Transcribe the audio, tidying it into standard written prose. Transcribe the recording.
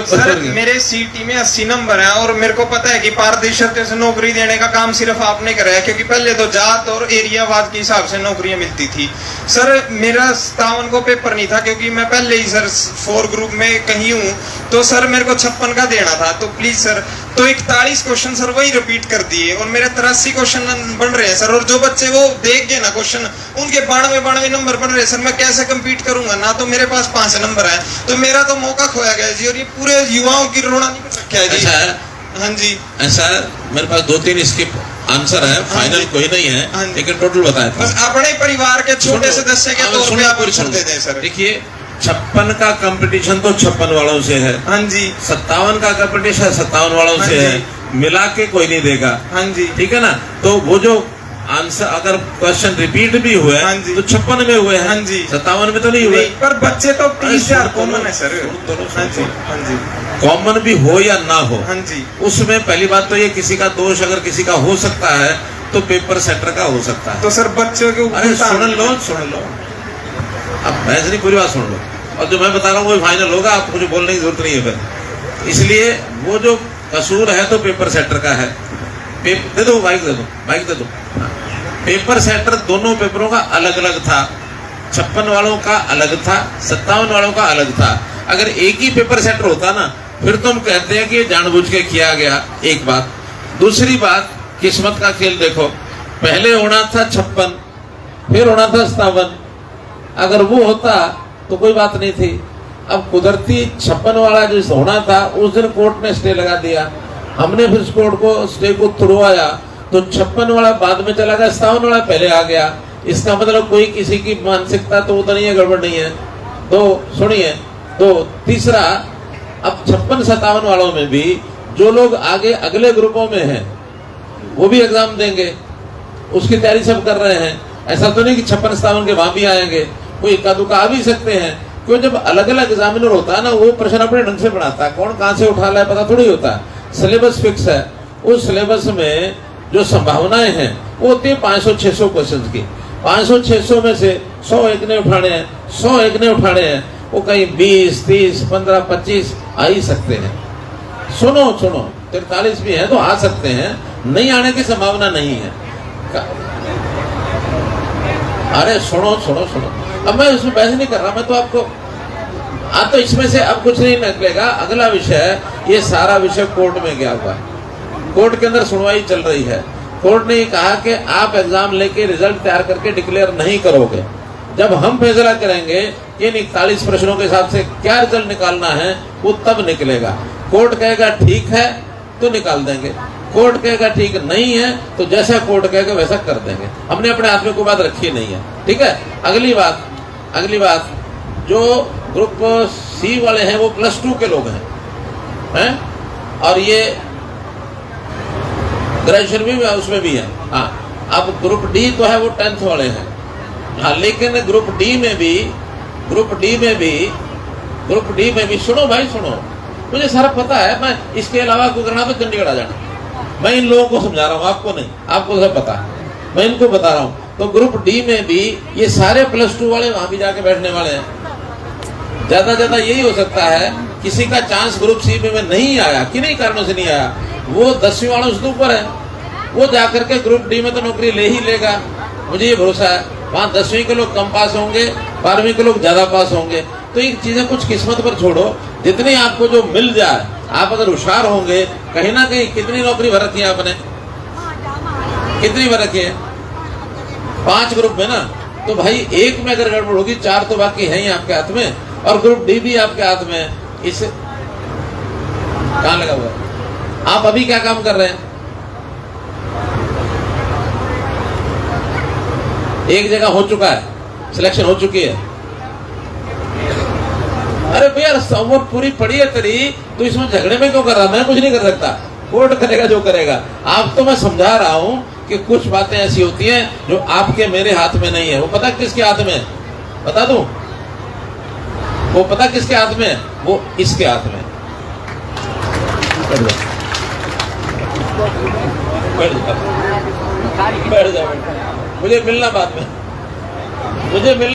Sir मेरे सीटी में 80 नंबर है और मेरे को पता है कि पारदर्शिता से नौकरी देने का काम सिर्फ आपने कराया, क्योंकि पहले तो जात और एरियावाद के हिसाब से नौकरियां मिलती थी। सर मेरा 57 को पेपर नहीं था, क्योंकि मैं पहले ही सर 4 ग्रुप में कहीं हूँ, तो सर मेरे को 56 का देना था। तो प्लीज सर, तो 41 क्वेश्चन सर वही रिपीट कर दिए और मेरे 83 क्वेश्चन बन रहे हैं सर। और जो बच्चे वो देख गए ना क्वेश्चन, उनके 92 नंबर बन रहे हैं सर। मैं कैसे कम्पीट करूंगा? ना तो मेरे पास 5 नंबर है, तो मेरा तो मौका खोया गया जी। और ये पूरे युवाओं की रोना नहीं कर रखा है जी। ऐसा है? हाँ जी, ऐसा है, मेरे पास 2-3 इसके आंसर है, फाइनल कोई नहीं है, लेकिन टोटल बताया था। बस अपने परिवार के छोटे सदस्य के तौर पे आप आंसर दे दें सर। देखिए 56 का कंपटीशन तो 56 वालों से है। हाँ जी। 57 का कंपटीशन 57 वालों से है, मिला के कोई नहीं देगा। हाँ जी, ठीक है ना? तो वो जो आंसर अगर क्वेश्चन रिपीट भी हुए तो 56 में हुए हैं। हाँ जी, 57 में तो नहीं हुए। पर बच्चे तो 30,000 कॉमन है सर। हाँ जी, हाँ जी, कॉमन भी हो या ना हो, हाँ जी, उसमें पहली बात तो ये किसी का दोष अगर किसी का हो सकता है तो पेपर सेटर का हो सकता है। तो सर बच्चों के ऊपर अरे सुन लो, अब मैं नहीं, पूरी बात सुन लो, और जो मैं बता रहा हूँ वो फाइनल होगा, आपको मुझे बोलने की जरूरत नहीं है फिर। इसलिए वो जो कसूर है तो पेपर सेटर का है। दे दो माइक, दे दो। पेपर सेटर दोनों पेपरों का अलग अलग था। 56 वालों का अलग था, 57 वालों का अलग था। अगर एक ही पेपर सेटर होता ना, फिर तुम कहते हैं कि ये जानबूझ के किया गया। एक बात। दूसरी बात, किस्मत का खेल देखो, पहले होना था 56, फिर होना था 57। अगर वो होता तो कोई बात नहीं थी। अब कुदरती 56 वाला जो होना था, उस दिन कोर्ट ने स्टे लगा दिया। हमने फिर कोर्ट को स्टे को तुड़वाया, तो 56 वाला बाद में चला गया, 57 वाला पहले आ गया। इसका मतलब कोई किसी की मानसिकता तो उतना नहीं है, गड़बड़ नहीं है। तो सुनिए, तो तीसरा, अब 56-57 वालों में भी जो लोग आगे अगले ग्रुपों में हैं वो भी एग्जाम देंगे, उसकी तैयारी सब कर रहे हैं। ऐसा तो नहीं कि 56-57 के वहां भी आएंगे, कोई इक्का दुक्का आ भी सकते हैं। क्यों? जब अलग अलग एग्जामिनर होता है ना, वो प्रश्न अपने ढंग से पढ़ाता है, कौन कहां से उठा लाए पता थोड़ी होता है। सिलेबस फिक्स है, उस सिलेबस में जो संभावनाएं हैं वो होती है 500-600 क्वेश्चन की। 500-600 में से 100 एक ने उठाने हैं, 100 एक ने उठाने हैं, वो कहीं 20, 30, 15, 25 आ ही सकते हैं। सुनो 43 भी है तो आ सकते हैं, नहीं आने की संभावना नहीं है। अरे सुनो, अब मैं उसमें बहस नहीं कर रहा, मैं तो आपको तो इसमें से अब कुछ नहीं निकलेगा। अगला विषय, ये सारा विषय कोर्ट में गया हुआ है, कोर्ट के अंदर सुनवाई चल रही है। कोर्ट ने ये कहा कि आप एग्जाम लेके रिजल्ट तैयार करके डिक्लेयर नहीं करोगे। जब हम फैसला करेंगे कि इन 41 प्रश्नों के हिसाब से क्या रिजल्ट निकालना है, वो तब निकलेगा। कोर्ट कहेगा ठीक है तो निकाल देंगे, कोर्ट कहेगा ठीक नहीं है तो जैसा कोर्ट कहेगा वैसा कर देंगे। हमने अपने हाथ में कोई बात रखी नहीं है। ठीक है। अगली बात, जो ग्रुप सी वाले हैं वो +2 के लोग हैं, और ये ग्रेजुएशन भी उसमें भी है। हाँ, अब ग्रुप डी तो है वो 10th वाले हैं। हाँ, लेकिन ग्रुप डी में भी सुनो भाई, सुनो, मुझे सारा पता है। मैं इसके अलावा कोई करना तो चंडीगढ़ आ जाना। मैं इन लोगों को समझा रहा हूँ, आपको नहीं, आपको सब पता है, मैं इनको बता रहा हूँ। तो ग्रुप डी में भी ये सारे +2 वाले वहां भी जाके बैठने वाले हैं। ज्यादा यही हो सकता है किसी का चांस ग्रुप सी में नहीं आया, किन्हीं कारणों से नहीं आया, वो 10वीं वालों से ऊपर है, वो जाकर के ग्रुप डी में तो नौकरी ले ही लेगा, मुझे ये भरोसा है। वहां 10वीं के लोग कम पास होंगे, 12वीं के लोग ज्यादा पास होंगे। तो ये चीजें कुछ किस्मत पर छोड़ो, जितनी आपको जो मिल जाए, आप अगर होशियार होंगे, कहीं ना कहीं कितनी नौकरी भर रखी है आपने, कितनी भर रखी है? 5 ग्रुप में ना, तो भाई एक में अगर गड़बड़ होगी, 4 तो बाकी है ही आपके हाथ में, और ग्रुप डी भी आपके हाथ में। इसे कहां लगा हुआ है? आप अभी क्या काम कर रहे हैं? एक जगह हो चुका है, सिलेक्शन हो चुकी है। अरे भैया संवत पूरी पड़ी है तेरी, तो इसमें झगड़े में क्यों कर रहा? मैं कुछ नहीं कर सकता, कोर्ट करेगा जो करेगा। आप तो मैं समझा रहा हूं कि कुछ बातें ऐसी होती हैं जो आपके मेरे हाथ में नहीं है। वो पता किसके हाथ में? बता दूं? वो पता किसके हाथ में? वो इसके हाथ में। बैठ जाओ, मुझे मिलना बाद में, मुझे मिलना।